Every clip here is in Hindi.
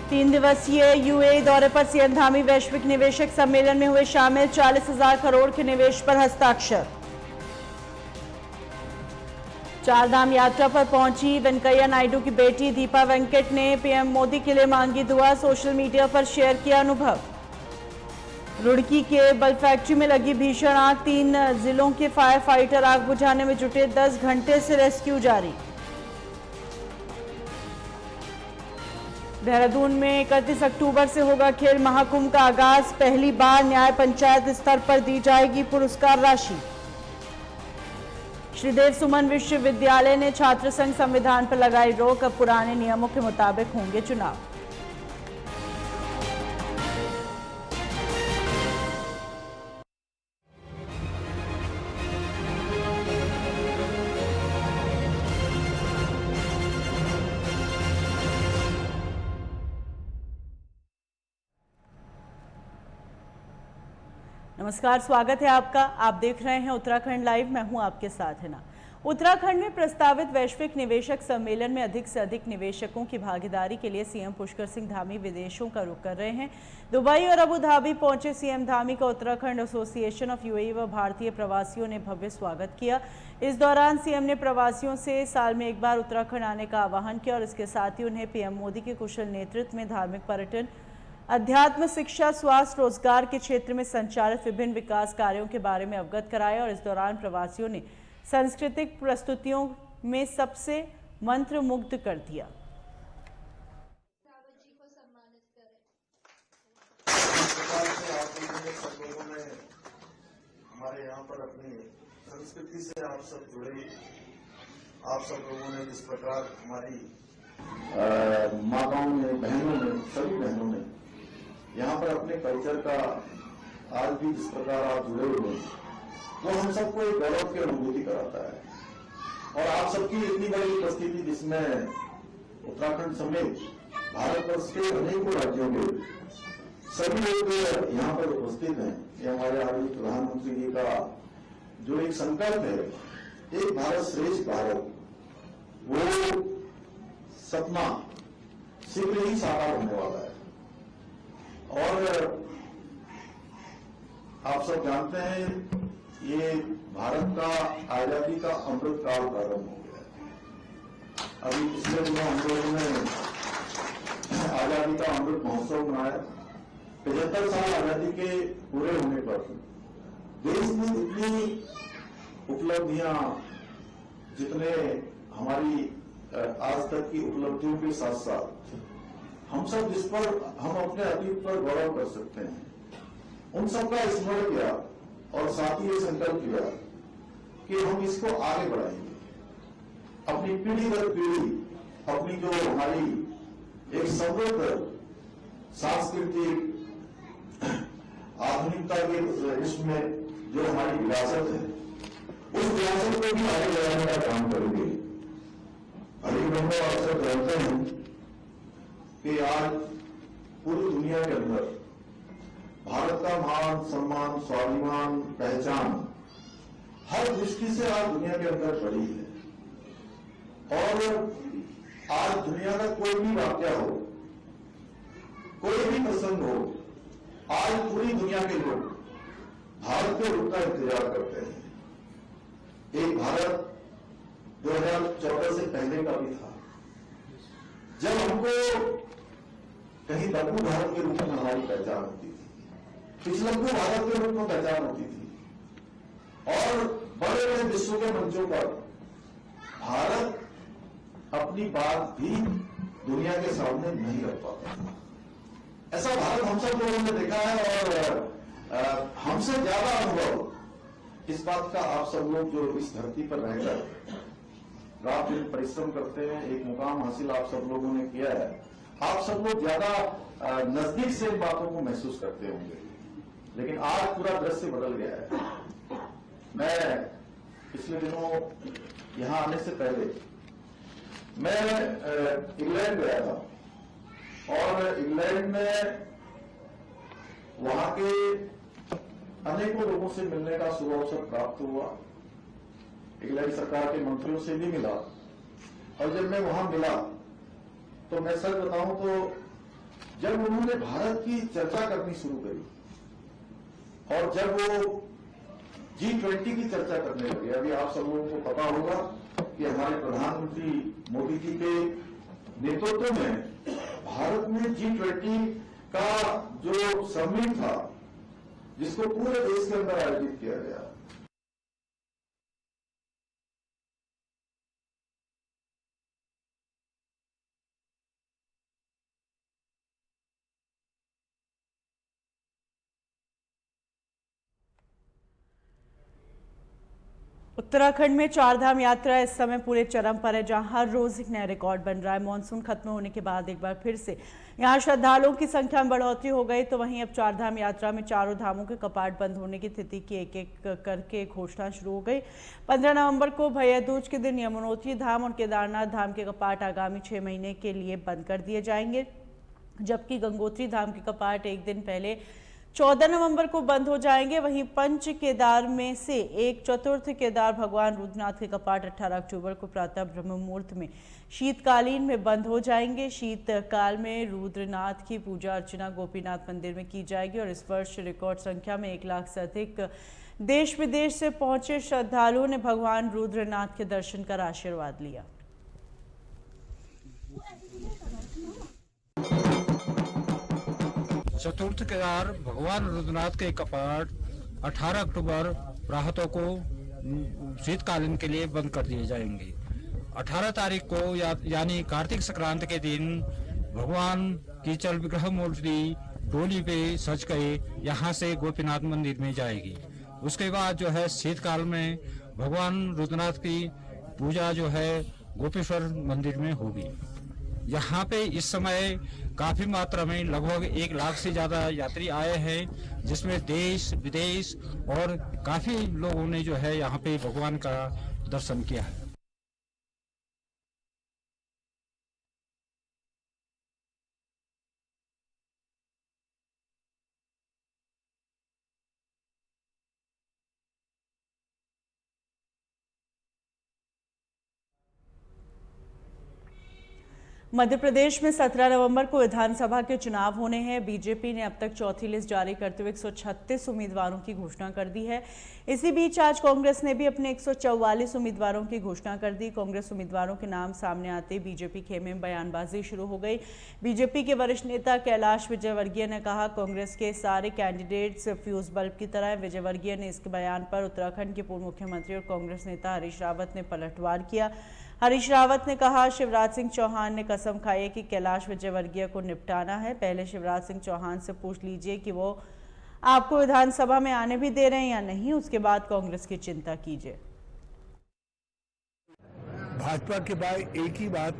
तीन दिवसीय यूएई दौरे पर सीएम धामी वैश्विक निवेशक सम्मेलन में हुए शामिल। 40,000 करोड़ के निवेश पर हस्ताक्षर। चारधाम यात्रा पर पहुंची वेंकैया नायडू की बेटी दीपा वेंकट ने पीएम मोदी के लिए मांगी दुआ। सोशल मीडिया पर शेयर किया अनुभव। रुड़की के बल्ब फैक्ट्री में लगी भीषण आग। 3 जिलों के फायर फाइटर आग बुझाने में जुटे। 10 घंटे से रेस्क्यू जारी। देहरादून में 31 अक्टूबर से होगा खेल महाकुंभ का आगाज। पहली बार न्याय पंचायत स्तर पर दी जाएगी पुरस्कार राशि। श्रीदेव सुमन विश्वविद्यालय ने छात्र संघ संविधान पर लगाई रोक। अब पुराने नियमों के मुताबिक होंगे चुनाव। नमस्कार, स्वागत है आपका। आप देख रहे हैं उत्तराखंड लाइव। मैं हूं आपके साथ हिना। उत्तराखंड में प्रस्तावित वैश्विक निवेशक सम्मेलन में अधिक से अधिक निवेशकों की भागीदारी के लिए सीएम पुष्कर सिंह धामी विदेशों का रुख कर रहे हैं। दुबई और अबू धाबी पहुंचे सीएम धामी का उत्तराखंड एसोसिएशन ऑफ यूएई व भारतीय प्रवासियों ने भव्य स्वागत किया। इस दौरान सीएम ने प्रवासियों से साल में एक बार उत्तराखंड आने का आह्वान किया और इसके साथ ही उन्हें पीएम मोदी के कुशल नेतृत्व में धार्मिक पर्यटन, अध्यात्म, शिक्षा, स्वास्थ्य, रोजगार के क्षेत्र में संचालित विभिन्न विकास कार्यों के बारे में अवगत कराया। और इस दौरान प्रवासियों ने सांस्कृतिक प्रस्तुतियों में सबसे मंत्रमुग्ध कर दिया। हमारे यहाँ पर अपनी संस्कृति से आप सब जुड़े, आप सब लोगों ने जिस प्रकार हमारी माताओं ने, बहनों ने, सभी बहनों ने यहाँ पर अपने कल्चर का आज भी जिस प्रकार आप जुड़े हुए हैं, वो हम सबको एक गौरव की अनुभूति कराता है। और आप सबकी इतनी बड़ी उपस्थिति, जिसमें उत्तराखंड समेत भारतवर्ष के अनेकों राज्यों के सभी लोग यहाँ पर उपस्थित हैं, ये हमारे आदरणीय प्रधानमंत्री जी का जो एक संकल्प है, एक भारत श्रेष्ठ भारत, वो सपना शीघ्र ही साकार होने वाला है। और आप सब जानते हैं, ये भारत का आजादी का अमृत काल प्रारंभ हो गया है। अभी पिछले दिनों हम लोगों ने आजादी का अमृत महोत्सव मनाया। 75 साल आजादी के पूरे होने पर देश में जितनी उपलब्धियां, जितने हमारी आज तक की उपलब्धियों के साथ साथ हम सब जिस पर हम अपने अतीत पर गौरव कर सकते हैं, उन सबका स्मरण किया और साथ ही ये संकल्प किया कि हम इसको आगे बढ़ाएंगे। अपनी पीढ़ी दर पीढ़ी अपनी जो हमारी एक समृद्ध सांस्कृतिक आधुनिकता के इसमें जो हमारी विरासत है, उस विरासत को भी आगे बढ़ाने का काम करेंगे। भाई बहनों, आप सब जानते हैं कि आज पूरी दुनिया के अंदर भारत का मान, सम्मान, स्वाभिमान, पहचान हर दृष्टि से आज दुनिया के अंदर बढ़ी है। और आज दुनिया का कोई भी वाक्य हो, कोई भी प्रसंग हो, आज पूरी दुनिया के लोग भारत के रूप का इंतजार करते हैं। एक भारत 2014 से पहले का भी था, जब हमको कहीं दक्कू भारत के रूप में हमारी पहचान होती थी, पिछलग्गू भारत के रूप में पहचान होती थी, और बड़े बड़े विश्व के मंचों पर भारत अपनी बात भी दुनिया के सामने नहीं रख पाता था। ऐसा भारत हम सब लोगों ने देखा है। और हमसे ज्यादा अनुभव इस बात का आप सब लोग जो इस धरती पर रहकर रात दिन परिश्रम करते हैं, एक मुकाम हासिल आप सब लोगों ने किया है, आप सब लोग ज्यादा नजदीक से इन बातों को महसूस करते होंगे। लेकिन आज पूरा दृश्य बदल गया है। मैं पिछले दिनों यहां आने से पहले मैं इंग्लैंड गया था, और इंग्लैंड में वहां के अनेकों लोगों से मिलने का शुभ अवसर प्राप्त हुआ। इंग्लैंड सरकार के मंत्रियों से भी मिला, और जब मैं वहां मिला तो मैं सच बताऊं तो जब उन्होंने भारत की चर्चा करनी शुरू करी और जब वो G20 की चर्चा करने लगे, अभी आप सब लोगों को पता होगा कि हमारे प्रधानमंत्री मोदी जी के नेतृत्व में भारत में G20 का जो समिट था, जिसको पूरे देश के अंदर आयोजित किया गया, उत्तराखंड में चारधाम यात्रा इस समय पूरे चरम पर है, जहां हर रोज एक नया रिकॉर्ड बन रहा है। मानसून खत्म होने के बाद एक बार फिर से यहां श्रद्धालुओं की संख्या में बढ़ोतरी हो गई, तो वहीं अब चारधाम यात्रा में चारों धामों के कपाट बंद होने की तिथि की एक एक करके घोषणा शुरू हो गई। 15 नवंबर को भैया दूज के दिन यमुनोत्री धाम और केदारनाथ धाम के कपाट आगामी 6 महीने के लिए बंद कर दिए जाएंगे, जबकि गंगोत्री धाम के कपाट एक दिन पहले 14 नवंबर को बंद हो जाएंगे। वहीं पंच केदार में से एक चतुर्थ केदार भगवान रुद्रनाथ के कपाट 18 अक्टूबर को प्रातः ब्रह्म मुहूर्त में शीतकालीन में बंद हो जाएंगे। शीतकाल में रुद्रनाथ की पूजा अर्चना गोपीनाथ मंदिर में की जाएगी और इस वर्ष रिकॉर्ड संख्या में 1 लाख से अधिक देश विदेश से पहुंचे श्रद्धालुओं ने भगवान रुद्रनाथ के दर्शन कर आशीर्वाद लिया। चतुर्थ केदार भगवान रुद्रनाथ के कपाट 18 अक्टूबर प्रातः को शीतकालीन के लिए बंद कर दिए जाएंगे। 18 तारीख को यानी कार्तिक संक्रांति के दिन भगवान की चल विग्रह मूर्ति डोली पे सज गए यहाँ से गोपीनाथ मंदिर में जाएगी। उसके बाद जो है शीतकाल में भगवान रुद्रनाथ की पूजा जो है गोपेश्वर मंदिर में होगी। यहाँ पे इस समय काफी मात्रा में लगभग 1 लाख से ज्यादा यात्री आए हैं, जिसमें देश विदेश और काफी लोगों ने जो है यहाँ पे भगवान का दर्शन किया है। मध्य प्रदेश में 17 नवंबर को विधानसभा के चुनाव होने हैं। बीजेपी ने अब तक चौथी लिस्ट जारी करते हुए 136 उम्मीदवारों की घोषणा कर दी है। इसी बीच आज कांग्रेस ने भी अपने 144 उम्मीदवारों की घोषणा कर दी। कांग्रेस उम्मीदवारों के नाम सामने आते बीजेपी खेमे में बयानबाजी शुरू हो गई। बीजेपी के वरिष्ठ नेता कैलाश विजयवर्गीय ने कहा, कांग्रेस के सारे कैंडिडेट्स फ्यूज बल्ब की तरह हैं। विजयवर्गीय ने इसके बयान पर उत्तराखंड के पूर्व मुख्यमंत्री और कांग्रेस नेता हरीश रावत ने पलटवार किया। हरीश रावत ने कहा, शिवराज सिंह चौहान ने कसम खाई है कि कैलाश विजयवर्गीय को निपटाना है। पहले शिवराज सिंह चौहान से पूछ लीजिए कि वो आपको विधानसभा में आने भी दे रहे हैं या नहीं, उसके बाद कांग्रेस की चिंता कीजिए। भाजपा के बाद एक ही बात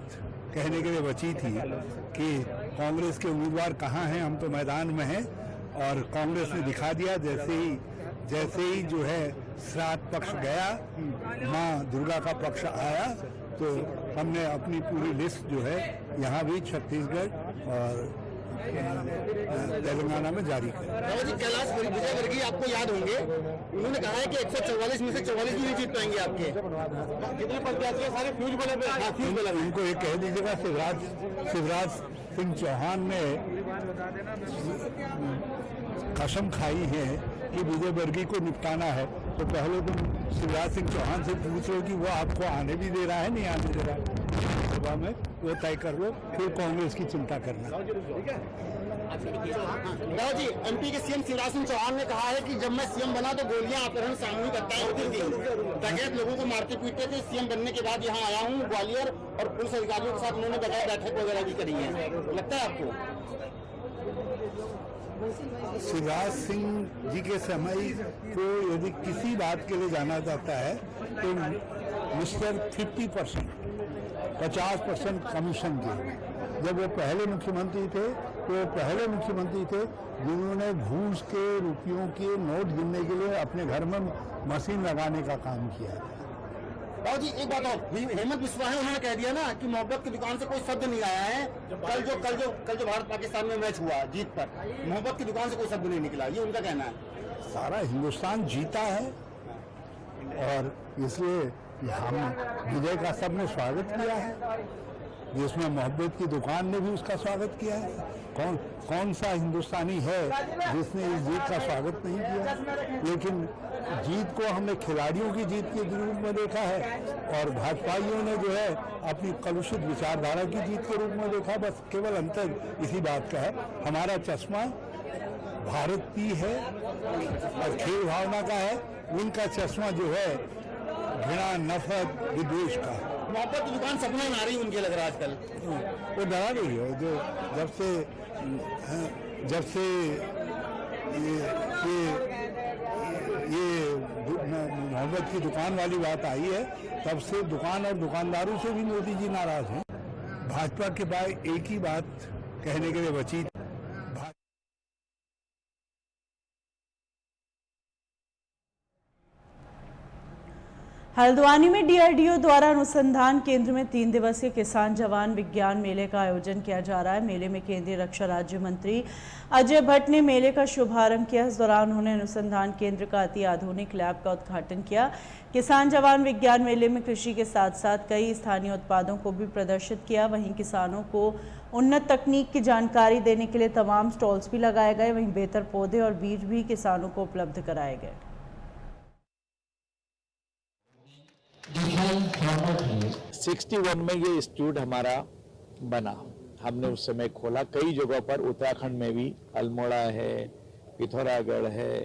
कहने के लिए बची थी कि कांग्रेस के उम्मीदवार कहाँ हैं, हम तो मैदान में हैं। और कांग्रेस ने दिखा दिया, जैसे ही जो है श्राद्ध पक्ष गया, माँ दुर्गा का पक्ष आया, तो हमने अपनी पूरी लिस्ट जो है यहाँ भी छत्तीसगढ़ और तेलंगाना में जारी कर। कैलाश विजयवर्गीय आपको याद होंगे, उन्होंने कहा है कि 144 में से 44 भी नहीं जीत पाएंगे आपके। कितने प्रत्याशी सारे फ्यूज बने पे। उनको ये कह दीजिएगा, शिवराज सिंह चौहान ने कसम खाई है कि विजयवर्गीय को निपटाना है, तो पहले तुम शिवराज सिंह चौहान से पूछो कि वो आपको आने भी दे रहा है, नहीं आने दे रहा है सभा में, वो तय कर लो, फिर कांग्रेस की चिंता करना। राव जी, एमपी के सीएम शिवराज सिंह चौहान ने कहा है कि जब मैं सीएम बना तो गोलियां अपहरण सामूहिक हत्याएं होती थी, डकैत लोगों को मारते पीटते थे। सीएम बनने के बाद यहाँ आया हूँ, ग्वालियर और पुलिस अधिकारियों के साथ उन्होंने बैठक वगैरह भी करी है, लगता है आपको? शिवराज सिंह जी के समय को यदि किसी बात के लिए जाना जाता है तो मिस्टर 50% कमीशन के। जब वो पहले मुख्यमंत्री थे तो पहले मुख्यमंत्री थे जिन्होंने घूस के रुपयों के नोट गिनने के लिए अपने घर में मशीन लगाने का काम किया। राव जी, एक बात और, हेमंत बिस्वा है, उन्होंने कह दिया ना कि मोहब्बत की दुकान से कोई शब्द नहीं आया है। कल जो भारत पाकिस्तान में मैच हुआ जीत पर, मोहब्बत की दुकान से कोई शब्द नहीं निकला, ये उनका कहना है। सारा हिंदुस्तान जीता है और इसलिए हम विजय का सबने स्वागत किया है। जिसमें मोहब्बत की दुकान ने भी उसका स्वागत किया है। कौन सा हिंदुस्तानी है जिसने इस जीत का स्वागत नहीं किया? लेकिन जीत को हमने खिलाड़ियों की जीत के रूप में देखा है और भाजपाइयों ने जो है अपनी कलुषित विचारधारा की जीत के रूप में देखा। बस केवल अंतर इसी बात का है, हमारा चश्मा भारत की है और खेल भावना का है, उनका चश्मा जो है घृणा, नफरत, विद्वेष का। मोहब्बत की दुकान सपने में आ रही उनके लग रहा है आजकल। वो डरा रही है जो जब से ये मोहब्बत की दुकान वाली बात आई है, तब से दुकान और दुकानदारों से भी मोदी जी नाराज हैं। भाजपा के पास एक ही बात कहने के लिए बची, हल्द्वानी में डीआरडीओ द्वारा अनुसंधान केंद्र में 3 दिवसीय किसान जवान विज्ञान मेले का आयोजन किया जा रहा है। मेले में केंद्रीय रक्षा राज्य मंत्री अजय भट्ट ने मेले का शुभारंभ किया। इस दौरान उन्होंने अनुसंधान केंद्र का अति आधुनिक लैब का उद्घाटन किया। किसान जवान विज्ञान मेले में कृषि के साथ साथ कई स्थानीय उत्पादों को भी प्रदर्शित किया। वहीं किसानों को उन्नत तकनीक की जानकारी देने के लिए तमाम स्टॉल्स भी लगाए गए। वहीं बेहतर पौधे और बीज भी किसानों को उपलब्ध कराए गए। 61 में ये इंस्टीट्यूट हमारा बना, हमने उस समय खोला। कई जगहों पर उत्तराखंड में भी, अल्मोड़ा है, पिथौरागढ़ है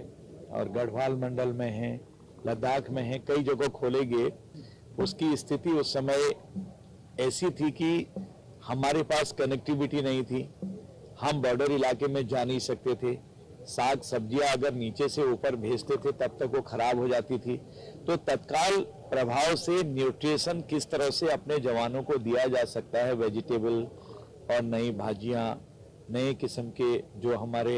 और गढ़वाल मंडल में है, लद्दाख में है, कई जगह खोले गए। उसकी स्थिति उस समय ऐसी थी कि हमारे पास कनेक्टिविटी नहीं थी, हम बॉर्डर इलाके में जा नहीं सकते थे। साग सब्जियां अगर नीचे से ऊपर भेजते थे तब तक वो खराब हो जाती थी। तो तत्काल प्रभाव से न्यूट्रिशन किस तरह से अपने जवानों को दिया जा सकता है, वेजिटेबल और नई भाजियां, नए किस्म के जो हमारे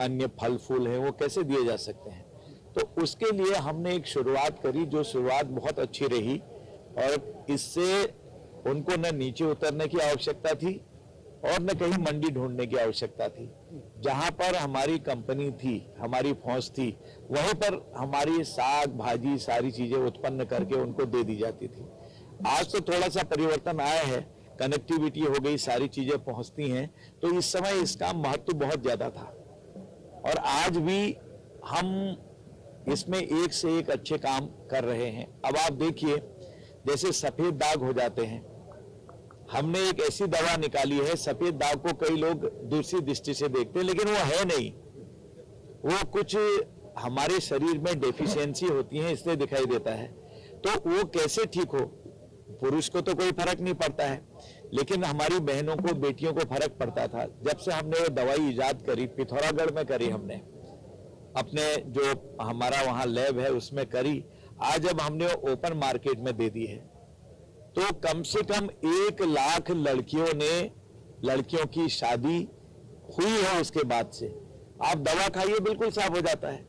अन्य फल फूल हैं वो कैसे दिए जा सकते हैं। तो उसके लिए हमने एक शुरुआत करी, जो शुरुआत बहुत अच्छी रही और इससे उनको न नीचे उतरने की आवश्यकता थी और न कहीं मंडी ढूंढने की आवश्यकता थी। जहां पर हमारी कंपनी थी, हमारी फौज थी, वहीं पर हमारी साग भाजी सारी चीजें उत्पन्न करके उनको दे दी जाती थी। आज तो थोड़ा सा परिवर्तन आया है, कनेक्टिविटी हो गई, सारी चीजें पहुंचती हैं, तो इस समय इसका महत्व बहुत ज्यादा था और आज भी हम इसमें एक से एक अच्छे काम कर रहे हैं। अब आप देखिए, जैसे सफेद दाग हो जाते हैं, हमने एक ऐसी दवा निकाली है, सफेद दाग को कई लोग दूसरी दृष्टि से देखते हैं लेकिन वो है नहीं, वो कुछ हमारे शरीर में डेफिशिएंसी होती है इसलिए दिखाई देता है। तो वो कैसे ठीक हो, पुरुष को तो कोई फर्क नहीं पड़ता है लेकिन हमारी बहनों को, बेटियों को फर्क पड़ता था। जब से हमने वो दवाई इजाद करी, पिथौरागढ़ में करी हमने, अपने जो हमारा वहां लैब है उसमें करी, आज जब हमने वो ओपन मार्केट में दे दी है तो कम से कम 1 लाख लड़कियों की शादी हुई है। उसके बाद से आप दवा खाइए बिल्कुल साफ हो जाता है।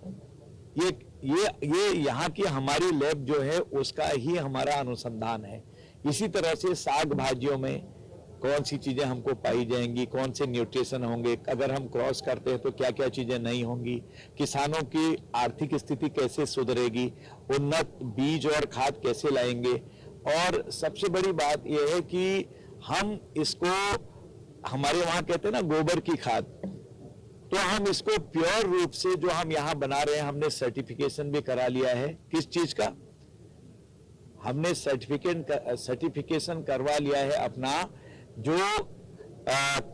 ये यहाँ की हमारी लैब जो है उसका ही हमारा अनुसंधान है। इसी तरह से साग भाजियों में कौन सी चीजें हमको पाई जाएंगी, कौन से न्यूट्रिशन होंगे, अगर हम क्रॉस करते हैं तो क्या क्या चीजें नहीं होंगी, किसानों की आर्थिक स्थिति कैसे सुधरेगी, उन्नत बीज और खाद कैसे लाएंगे। और सबसे बड़ी बात यह है कि हम इसको, हमारे वहां कहते हैं ना गोबर की खाद, तो हम इसको प्योर रूप से जो हम यहाँ बना रहे हैं, हमने सर्टिफिकेशन भी करा लिया है। किस चीज का? हमने सर्टिफिकेशन करवा लिया है अपना, जो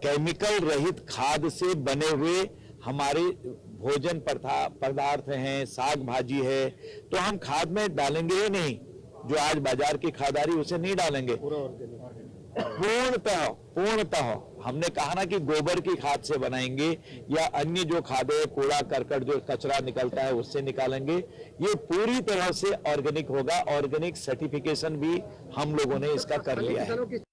केमिकल रहित खाद से बने हुए हमारे भोजन पदार्थ हैं, साग भाजी है, तो हम खाद में डालेंगे ही नहीं, जो आज बाजार की खाद आ रही उसे नहीं डालेंगे, पूर्णतः हमने कहा ना कि गोबर की खाद से बनाएंगे या अन्य जो खादें, कूड़ा करकट जो कचरा निकलता है उससे निकालेंगे। ये पूरी तरह से ऑर्गेनिक होगा। ऑर्गेनिक सर्टिफिकेशन भी हम लोगों ने इसका कर लिया है।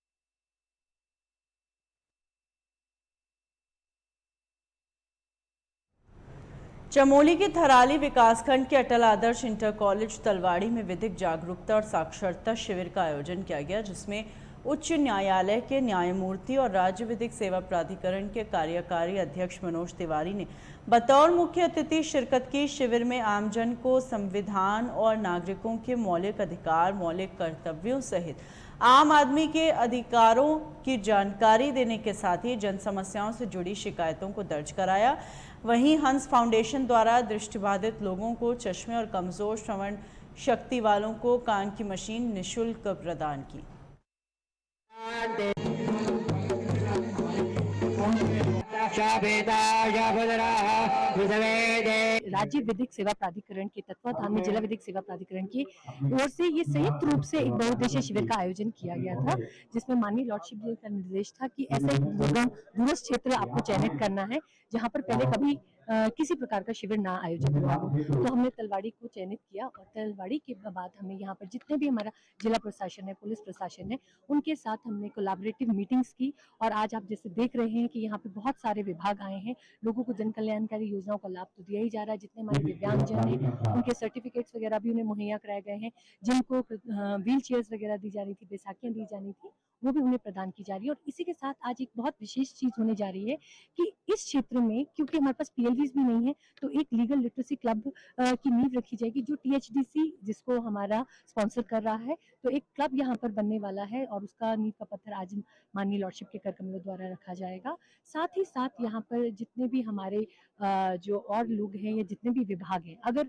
चमोली के थराली विकासखंड के अटल आदर्श इंटर कॉलेज तलवाड़ी में विधिक जागरूकता और साक्षरता शिविर का आयोजन किया गया, जिसमें उच्च न्यायालय के न्यायमूर्ति और राज्य विधिक सेवा प्राधिकरण के कार्यकारी अध्यक्ष मनोज तिवारी ने बतौर मुख्य अतिथि शिरकत की। शिविर में आमजन को संविधान और नागरिकों के मौलिक अधिकार, मौलिक कर्तव्यों सहित आम आदमी के अधिकारों की जानकारी देने के साथ ही जन समस्याओं से जुड़ी शिकायतों को दर्ज कराया। वहीं हंस फाउंडेशन द्वारा दृष्टिबाधित लोगों को चश्मे और कमजोर श्रवण शक्ति वालों को कान की मशीन निःशुल्क प्रदान की। राज्य विधिक सेवा प्राधिकरण के तत्वाधान में जिला विधिक सेवा प्राधिकरण की ओर से ये संयुक्त रूप से एक बहुउद्देशीय शिविर का आयोजन किया गया था, जिसमें माननीय लॉर्डशिप जी का निर्देश था कि ऐसे दुर्गम दूरस्थ क्षेत्र आपको चयनित करना है जहां पर पहले कभी किसी प्रकार का शिविर ना आयोजित हुआ हो। तो हमने तलवाड़ी को चयनित किया और तलवाड़ी के बाद हमने यहाँ पर जितने भी हमारा जिला प्रशासन है, पुलिस प्रशासन है, उनके साथ हमने कोलैबोरेटिव मीटिंग्स की। और आज आप जैसे देख रहे हैं कि यहाँ पे बहुत सारे विभाग आए हैं, लोगों को जन कल्याणकारी योजनाओं का लाभ तो दिया ही जा रहा है। जितने हमारे दिव्यांगजन हैं उनके सर्टिफिकेट्स वगैरह भी उन्हें मुहैया कराए गए हैं, जिनको व्हील चेयर्स वगैरह दी जा रही थी, बैसाखियां दी जानी थी, वो भी उन्हें प्रदान की जा रही है। और इसी के साथ आज एक बहुत विशेष चीज होने जा रही है कि इस क्षेत्र में क्योंकि हमारे पास PLVs भी नहीं है, तो एक लीगल लिटरेसी क्लब की नींव रखी जाएगी जो THDC जिसको हमारा स्पॉन्सर कर रहा है। तो एक क्लब यहाँ पर बनने वाला है और उसका नींव का पत्थर आज माननीय लॉर्डशिप के कर कमलों द्वारा रखा जाएगा। साथ ही साथ यहाँ पर जितने भी हमारे जो और लोग हैं या जितने भी विभाग हैं, अगर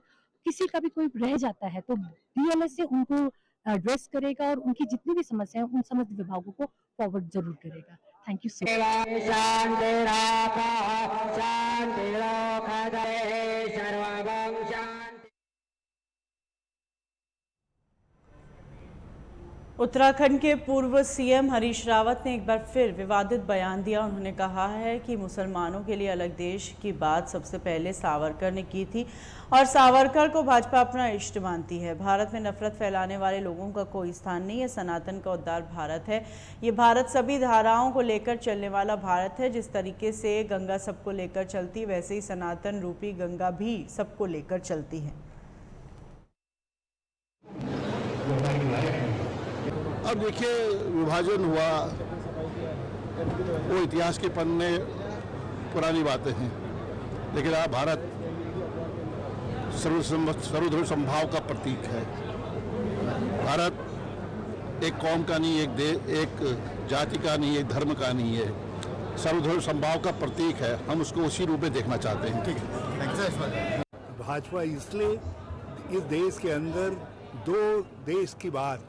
किसी का भी कोई रह जाता है तो DLS से उनको एड्रेस करेगा और उनकी जितनी भी समस्याएं उन समस्त विभागों को फॉरवर्ड जरूर करेगा। Thank you so much. Uttarakhand के पूर्व CM हरीश रावत ने एक बार फिर विवादित बयान दिया। उन्होंने कहा है कि मुसलमानों के लिए अलग देश की बात सबसे पहले सावरकर ने की थी और सावरकर को भाजपा अपना इष्ट मानती है। भारत में नफरत फैलाने वाले लोगों का कोई स्थान नहीं है। सनातन का उद्धार भारत है। ये भारत सभी धाराओं को लेकर चलने वाला भारत है। जिस तरीके से गंगा सबको लेकर चलती है, वैसे ही सनातन रूपी गंगा भी सबको लेकर चलती है। अब देखिए, विभाजन हुआ वो इतिहास के पन्ने पुरानी बातें हैं, लेकिन आज भारत सर्वधर्म समभाव का प्रतीक है। भारत एक कौम का नहीं, एक जाति का नहीं, एक धर्म का नहीं है, सर्वधर्म समभाव का प्रतीक है। हम उसको उसी रूप में देखना चाहते हैं। ठीक है। भाजपा इसलिए इस देश के अंदर दो देश की बात,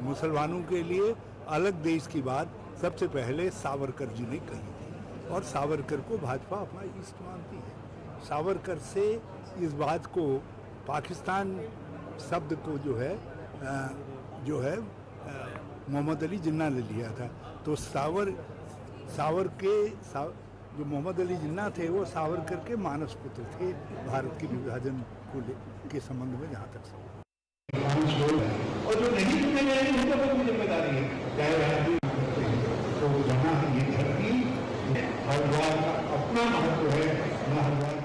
मुसलमानों के लिए अलग देश की बात सबसे पहले सावरकर जी ने कही थी और सावरकर को भाजपा अपना इष्ट मानती है। सावरकर से इस बात को पाकिस्तान शब्द को जो है मोहम्मद अली जिन्ना ने लिया था। तो जो मोहम्मद अली जिन्ना थे वो सावरकर के मानस पुत्र थे भारत के विभाजन के संबंध में। जहाँ तक और जो नहीं सुनेंगे उनका कोई जिम्मेदारी है, चाहे राजनीति तो जहाँ ये धरती हरिद्वार का अपना महत्व है। हरिद्वार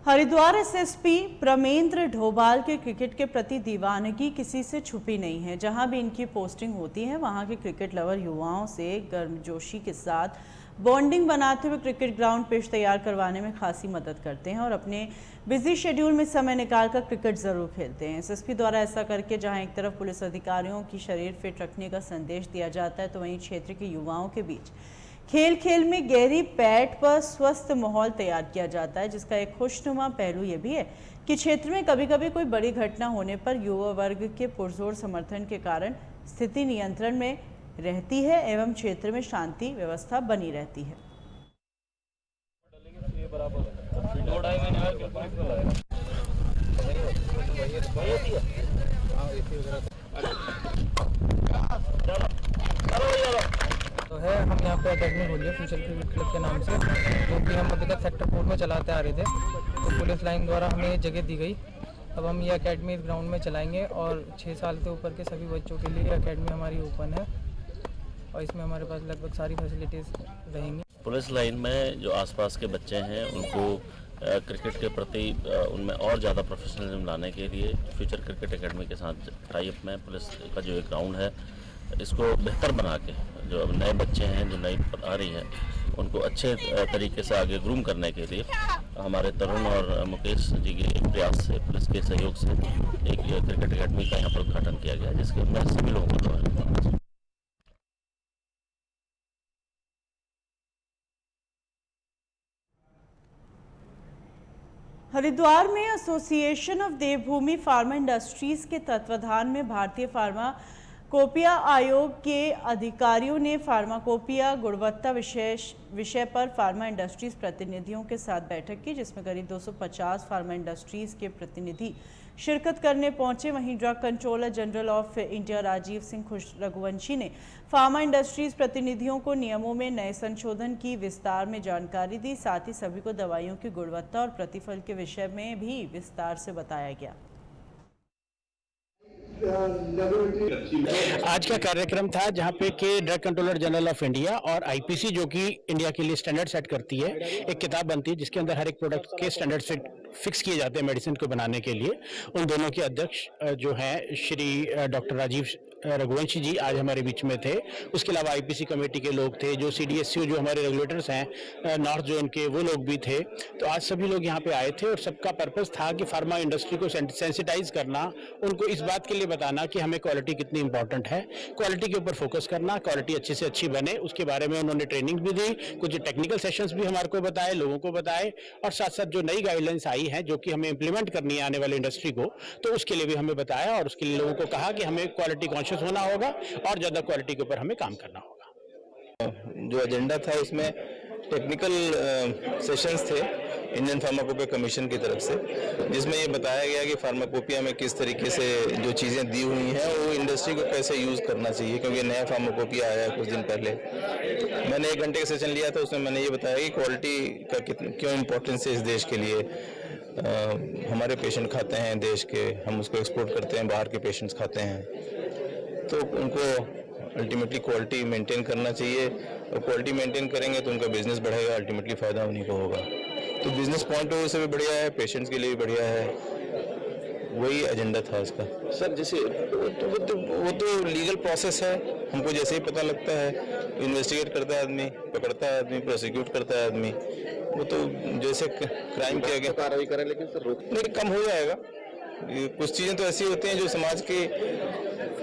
हरिद्वार SSP प्रमेंद्र ढोभाल के क्रिकेट के प्रति दीवानगी किसी से छुपी नहीं है। जहां भी इनकी पोस्टिंग होती है वहां के क्रिकेट लवर युवाओं से गर्मजोशी के साथ बॉन्डिंग बनाते हुए क्रिकेट ग्राउंड पिच तैयार करवाने में खासी मदद करते हैं और अपने बिजी शेड्यूल में समय निकालकर क्रिकेट जरूर खेलते हैं। SSP द्वारा ऐसा करके जहां एक तरफ पुलिस अधिकारियों की शरीर फिट रखने का संदेश दिया जाता है, तो वहीं क्षेत्र के युवाओं के बीच खेल खेल में गहरी पैठ पर स्वस्थ माहौल तैयार किया जाता है। जिसका एक खुशनुमा पहलू ये भी है कि क्षेत्र में कभी कभी कोई बड़ी घटना होने पर युवा वर्ग के पुरजोर समर्थन के कारण स्थिति नियंत्रण में रहती है एवं क्षेत्र में शांति व्यवस्था बनी रहती है। तो है हम यहाँ पे अकेडमी खोली है फ्यूचर क्रिकेट क्लब के नाम से, जो कि हम अभी तक सेक्टर 4 में चलाते आ रहे थे। तो पुलिस लाइन द्वारा हमें ये जगह दी गई। अब हम ये अकेडमी इस ग्राउंड में चलाएंगे और 6 साल से ऊपर के सभी बच्चों के लिए अकेडमी हमारी ओपन है और इसमें हमारे पास लगभग सारी फैसिलिटीज़ रहेंगी। पुलिस लाइन में जो आसपास के बच्चे हैं उनको क्रिकेट के प्रति उनमें और ज़्यादा प्रोफेशनलिज्म लाने के लिए फ्यूचर क्रिकेट एकेडमी के साथ टाइप में पुलिस का जो एक ग्राउंड है इसको बेहतर बना के जो नए बच्चे हैं जो नई आ रही है उनको अच्छे तरीके से आगे ग्रूम करने के लिए हमारे तरुण और मुकेश जी के प्रयास से, पुलिस के सहयोग से एक क्रिकेट एकेडमी का यहाँ पर उद्घाटन किया गया, जिसके मैं सभी लोगों को धन्यवाद। हरिद्वार में association of Devbhoomi pharma industries के तत्वाधान में भारतीय फार्माकोपिया आयोग के अधिकारियों ने फार्माकोपिया गुणवत्ता विषय पर फार्मा इंडस्ट्रीज प्रतिनिधियों के साथ बैठक की, जिसमें करीब 250 फार्मा इंडस्ट्रीज के प्रतिनिधि शिरकत करने पहुंचे। वहीं drug controller general of India Rajeev Singh Raghuvanshi ने फार्मा इंडस्ट्रीज प्रतिनिधियों को नियमों में नए संशोधन की विस्तार में जानकारी दी। साथ ही सभी को दवाइयों की गुणवत्ता और प्रतिफल के विषय में भी विस्तार से बताया गया। आज का कार्यक्रम था जहां पे के drug controller general of India और आईपीसी, जो कि इंडिया के लिए स्टैंडर्ड सेट करती है, एक किताब बनती है जिसके अंदर हर एक प्रोडक्ट के स्टैंडर्ड सेट फिक्स किए जाते हैं मेडिसिन को बनाने के लिए। उन दोनों के अध्यक्ष जो हैं श्री डॉक्टर राजीव रघुवंशी जी आज हमारे बीच में थे। उसके अलावा आईपीसी कमेटी के लोग थे, जो सीडीएसयू जो हमारे रेगुलेटर्स हैं नॉर्थ जोन के, वो लोग भी थे। तो आज सभी लोग यहाँ पे आए थे और सबका पर्पस था कि फार्मा इंडस्ट्री को सेंसिटाइज करना, उनको इस बात के लिए बताना कि हमें क्वालिटी कितनी इंपॉर्टेंट है, क्वालिटी के ऊपर फोकस करना, क्वालिटी अच्छी से अच्छी बने, उसके बारे में उन्होंने ट्रेनिंग भी दी, कुछ टेक्निकल सेशंस भी हमारे को बताए, लोगों को बताए, और साथ साथ जो नई गाइडलाइंस आई हैं जो कि हमें इंप्लीमेंट करनी है आने वाली इंडस्ट्री को, तो उसके लिए भी हमें बताया और उसके लिए लोगों को कहा कि हमें क्वालिटी कॉन्शियस होना होगा और ज्यादा क्वालिटी के ऊपर हमें काम करना होगा। जो एजेंडा था उसमें टेक्निकल सेशंस थे इंडियन फार्माकोपिया कमीशन की तरफ से, जिसमें ये बताया गया कि फार्माकोपिया में किस तरीके से जो चीज़ें दी हुई हैं वो इंडस्ट्री को कैसे यूज़ करना चाहिए, क्योंकि नया फार्माकोपिया आया है कुछ दिन पहले। मैंने 1 घंटे का सेशन लिया था, उसमें मैंने ये बताया कि क्वालिटी का क्यों इम्पोर्टेंस है इस देश के लिए। हमारे पेशेंट खाते हैं देश के, हम उसको एक्सपोर्ट करते हैं, बाहर के पेशेंट्स खाते हैं, तो उनको अल्टीमेटली क्वालिटी मेंटेन करना चाहिए, और क्वालिटी मेंटेन करेंगे तो उनका बिजनेस बढ़ेगा, अल्टीमेटली फ़ायदा उन्हीं को होगा। तो बिजनेस पॉइंट ऑफ व्यू से भी बढ़िया है, पेशेंट्स के लिए भी बढ़िया है, वही एजेंडा था उसका। सर जैसे वो तो लीगल प्रोसेस है, हमको जैसे ही पता लगता है इन्वेस्टिगेट करता है आदमी, पकड़ता है आदमी, प्रोसिक्यूट करता है आदमी, वो तो जैसे क्राइम किया गया कार्रवाई करें, लेकिन सर नहीं कम हो जाएगा। कुछ चीज़ें तो ऐसी होती हैं जो समाज की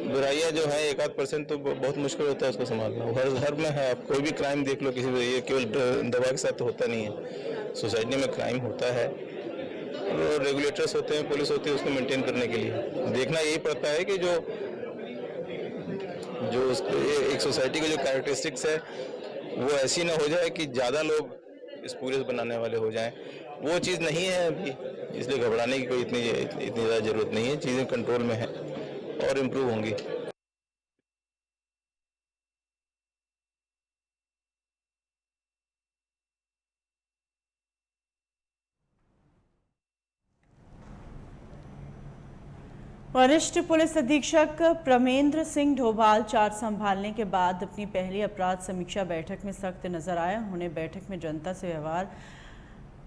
बुराइयां जो है 1-8% तो बहुत मुश्किल होता है उसको संभालना। हर में है, आप कोई भी क्राइम देख लो किसी, ये केवल दवा के साथ तो होता नहीं है, सोसाइटी में क्राइम होता है, और रेगुलेटर्स होते हैं, पुलिस होती है उसको मेंटेन करने के लिए। देखना यही पड़ता है कि जो एक सोसाइटी की जो कैरेक्टरिस्टिक्स है वो ऐसी ना हो जाए कि ज़्यादा लोग इस पूरे बनाने वाले हो जाएं, वो चीज़ नहीं है अभी, इसलिए घबराने की कोई इतनी ज़्यादा ज़रूरत नहीं है। चीज़ें कंट्रोल में है और इम्प्रूव होंगी। वरिष्ठ पुलिस अधीक्षक प्रमेंद्र सिंह ढोभाल चार्ज संभालने के बाद अपनी पहली अपराध समीक्षा बैठक में सख्त नजर आए। उन्होंने बैठक में जनता से व्यवहार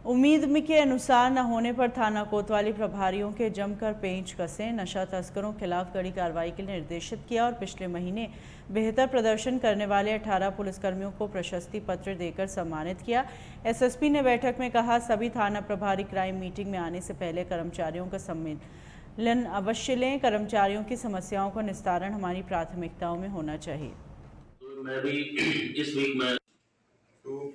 उम्मीद के अनुसार न होने पर थाना कोतवाली प्रभारियों के जमकर पेंच कसे, नशा तस्करों के खिलाफ कड़ी कार्रवाई के लिए निर्देशित किया और पिछले महीने बेहतर प्रदर्शन करने वाले 18 पुलिसकर्मियों को प्रशस्ति पत्र देकर सम्मानित किया। एसएसपी ने बैठक में कहा, सभी थाना प्रभारी क्राइम मीटिंग में आने से पहले कर्मचारियों का सम्मेलन अवश्य लें। कर्मचारियों की समस्याओं का निस्तारण हमारी प्राथमिकताओं में होना चाहिए। तो मैं भी इस वीक में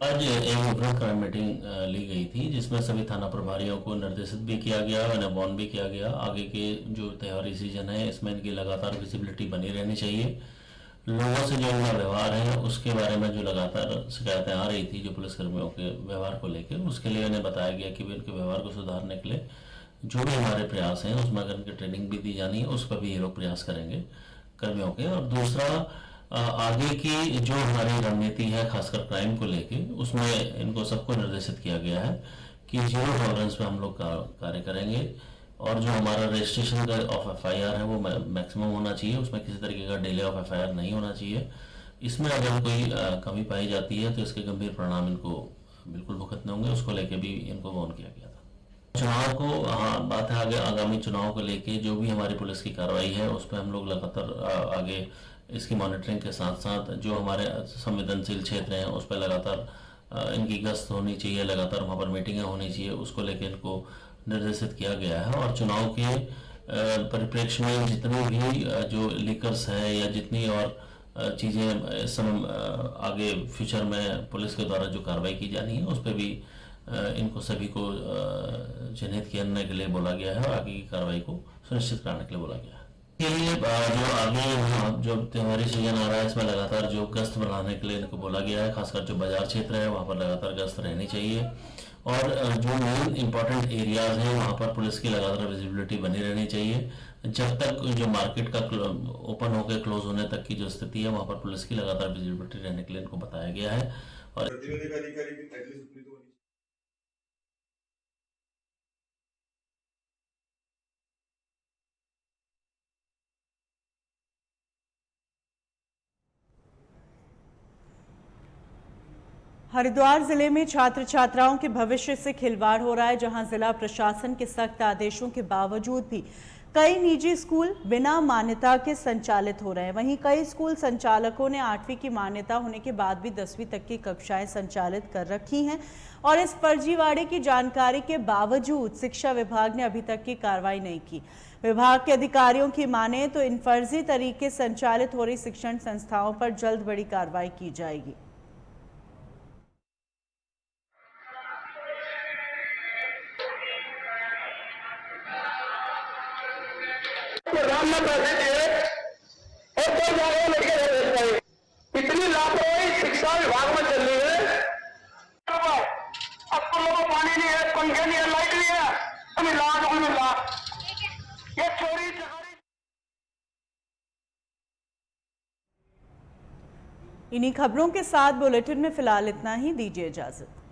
आज एक क्राइम मीटिंग ली गई थी, जिसमें सभी थाना प्रभारियों को निर्देशित भी किया गया, उन्हें वार्न भी किया गया। आगे के जो त्योहारी सीजन है इसमें इनकी लगातार विजिबिलिटी बनी रहनी चाहिए। लोगों से जो इनका व्यवहार है उसके बारे में जो लगातार शिकायतें आ रही थी जो पुलिसकर्मियों के व्यवहार को लेकर, उसके लिए उन्हें बताया गया कि वे इनके व्यवहार को सुधारने के लिए जो भी हमारे प्रयास हैं उसमें अगर इनकी ट्रेनिंग भी दी जानी है उस पर भी ये लोग प्रयास करेंगे कर्मियों के। और दूसरा, आगे की जो हमारी रणनीति है खासकर क्राइम को लेके, उसमें इनको सबको निर्देशित किया गया है कि 0 टॉलरेंस पे हम लोग कार्य करेंगे, और जो हमारा रजिस्ट्रेशन ऑफ एफआईआर है वो मैक्सिमम होना चाहिए, उसमें किसी तरीके का डिले ऑफ एफआईआर नहीं होना चाहिए। इसमें अगर कोई कमी पाई जाती है तो इसके गंभीर परिणाम इनको बिल्कुल भुगतने होंगे, उसको लेके भी इनको वार्न किया गया था। चुनाव को, हाँ बात है आगे आगामी चुनाव को लेके जो भी हमारी पुलिस की कार्रवाई है उस पर हम लोग लगातार आगे इसकी मॉनिटरिंग के साथ साथ जो हमारे संवेदनशील क्षेत्र हैं उस पर लगातार इनकी गश्त होनी चाहिए, लगातार वहाँ पर मीटिंगें होनी चाहिए, उसको लेकर इनको निर्देशित किया गया है। और चुनाव के परिप्रेक्ष्य में जितने भी जो लीकर्स हैं या जितनी और चीज़ें इस समय आगे फ्यूचर में पुलिस के द्वारा जो कार्रवाई की जानी है उस पर भी इनको सभी को चिन्हित करने के लिए बोला गया है और आगे की कार्रवाई को सुनिश्चित कराने के लिए बोला गया है। के लिए जो आगे जो त्योहारी सीजन आ रहा है इसमें लगातार जो गश्त बढ़ाने के लिए इनको बोला गया है, खासकर जो बाजार क्षेत्र है वहाँ पर लगातार गश्त रहनी चाहिए और जो मेन इंपॉर्टेंट एरियाज हैं वहाँ पर पुलिस की लगातार विजिबिलिटी बनी रहनी चाहिए। जब तक जो मार्केट का ओपन होकर क्लोज होने तक की जो स्थिति है वहाँ पर पुलिस की लगातार विजिबिलिटी रहने के लिए इनको बताया गया है। और हरिद्वार जिले में छात्र छात्राओं के भविष्य से खिलवाड़ हो रहा है, जहां जिला प्रशासन के सख्त आदेशों के बावजूद भी कई निजी स्कूल बिना मान्यता के संचालित हो रहे हैं। वहीं कई स्कूल संचालकों ने 8वीं की मान्यता होने के बाद भी 10वीं तक की कक्षाएं संचालित कर रखी हैं और इस फर्जीवाड़े की जानकारी के बावजूद शिक्षा विभाग ने अभी तक की कार्रवाई नहीं की। विभाग के अधिकारियों की माने तो इन फर्जी तरीके संचालित हो रही शिक्षण संस्थाओं पर जल्द बड़ी कार्रवाई की जाएगी। इतनी लापरवाही शिक्षा विभाग में चल रही है। अब तो लोगों को पानी नहीं है, पंखे नहीं है, लाइट नहीं है, हम ये चोरी चकारी। इन्हीं खबरों के साथ बुलेटिन में फिलहाल इतना ही। दीजिए इजाजत।